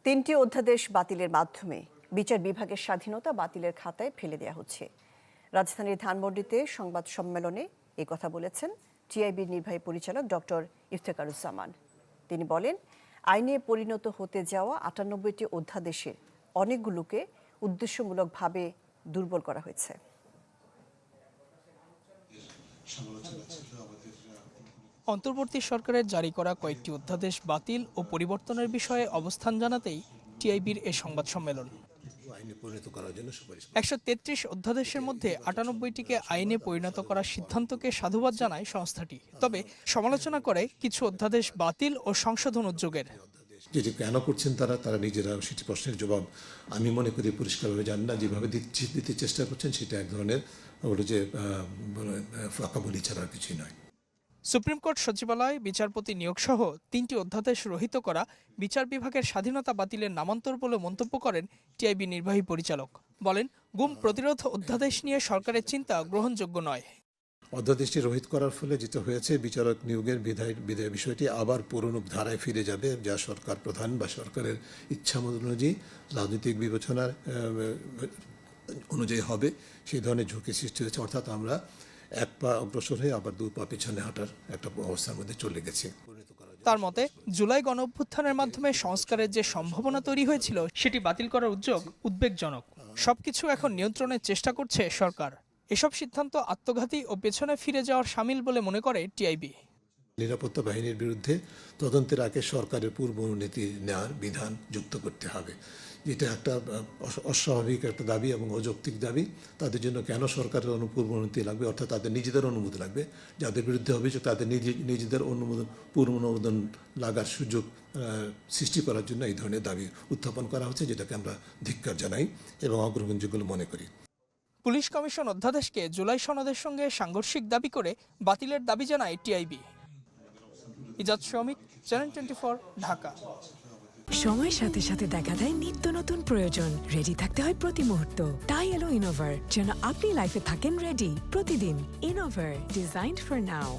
তিনটি অধ্যাদেশ বাতিলের মাধ্যমে বিচার বিভাগের স্বাধীনতা বাতিলের খাতায় ফেলে দেওয়া হচ্ছে। রাজধানীর ধানমন্ডিতে সংবাদ সম্মেলনে এই কথা বলেছেন টিআইবির নির্বাহী পরিচালক ডক্টর ইফতেখারুজ্জামান। তিনি বলেন, আইনে পরিণত হতে যাওয়া ৯৮টি অধ্যাদেশের অনেকগুলোকে উদ্দেশ্যমূলকভাবে দুর্বল করা হয়েছে। অন্তর্বর্তী সরকারের জারি করা কয়েকটি অধ্যাদেশ বাতিল ও পরিবর্তনের বিষয়ে অবস্থান জানাতেই টিআইবির এ সংবাদ সম্মেলন। ১৩৩ অধ্যাদেশের মধ্যে ৯৮টিকে আইনে পরিণত করার সিদ্ধান্তকে সাধুবাদ জানায় সংস্থাটি। তবে সমালোচনা করে কিছু অধ্যাদেশ বাতিল ও সংশোধন উদ্যোগের। যেটি কেন করছেন তারা নিজেরা সেটি প্রশ্নের জবাব আমি মনে করি পরিষ্কারভাবে জানেন না। যেভাবে দিতে চেষ্টা করছেন সেটা এক ধরনের যে ফাঁকা বলি ছাড়া কিছুই নয়। সুপ্রিম কোর্ট সচিবালয় বিচারপতি নিয়োগ সহ ৩টি অধ্যাদেশ রহিত করা বিচার বিভাগের স্বাধীনতা বাতিলের নামান্তর বলে মন্তব্য করেন টিআইবি নির্বাহী পরিচালক। বলেন, গুম প্রতিরোধ অধ্যাদেশ নিয়ে সরকারের চিন্তা গ্রহণযোগ্য নয়। অধ্যাদেশটি রহিত করার ফলে যেটা হয়েছে, বিচারক নিয়োগের বিধায় বিষয়টি আবার পুরনো ধারায় ফিরে যাবে, যা সরকার প্রধান বা সরকারের ইচ্ছা অনুযায়ী রাজনৈতিক বিবেচনার অনুযায়ী হবে। সেই ধরনের ঝুঁকি সৃষ্টি হয়েছে। অর্থাৎ আমরা এক পা অগ্রসর হয়ে আবার দুই পা পিছনে হাঁটার একটা অবস্থার মধ্যে চলে গেছি। তার মতে, জুলাই গণ অভ্যুত্থানের মাধ্যমে সংস্কারের যে সম্ভাবনা তৈরি হয়েছিল সেটি বাতিল করার উদ্যোগ উদ্বেগজনক। সবকিছু এখন নিয়ন্ত্রণের চেষ্টা করছে সরকার। এসব সিদ্ধান্ত আত্মঘাতী ও পেছনে ফিরে যাওয়ার শামিল বলে মনে করে টিআইবি। নিরাপত্তা বাহিনীর বিরুদ্ধে তদন্তের আগে সরকারের পূর্ব অনুমতি নেওয়ার বিধান যুক্ত করতে হবে, যেটা একটা অস্বাভাবিক একটা দাবি এবং অযৌক্তিক দাবি। তাদের জন্য কেন সরকারের পূর্ব অনুমতি লাগবে? অর্থাৎ তাদের নিজেদের অনুমতি লাগবে। যাদের বিরুদ্ধে অভিযোগ তাদের নিজেদের পূর্ব অনুমোদন লাগার সুযোগ সৃষ্টি করার জন্য এই ধরনের দাবি উত্থাপন করা হচ্ছে, যেটাকে আমরা ধিক্কার জানাই এবং অগ্রহণযোগ্য মনে করি। পুলিশ কমিশন অধ্যাদেশকে জুলাই সনদের সঙ্গে সাংঘর্ষিক দাবি করে বাতিলের দাবি জানায় টিআইবি। ইজাজ শমিক, চ্যানেল 24, ঢাকা। সময়ের সাথে সাথে দেখা দেয় নিত্য নতুন প্রয়োজন। রেডি থাকতে হয় প্রতি মুহূর্ত। তাই এলো ইনোভার, যেন আপনি লাইফে থাকেন রেডি প্রতিদিন। Innova, designed for now.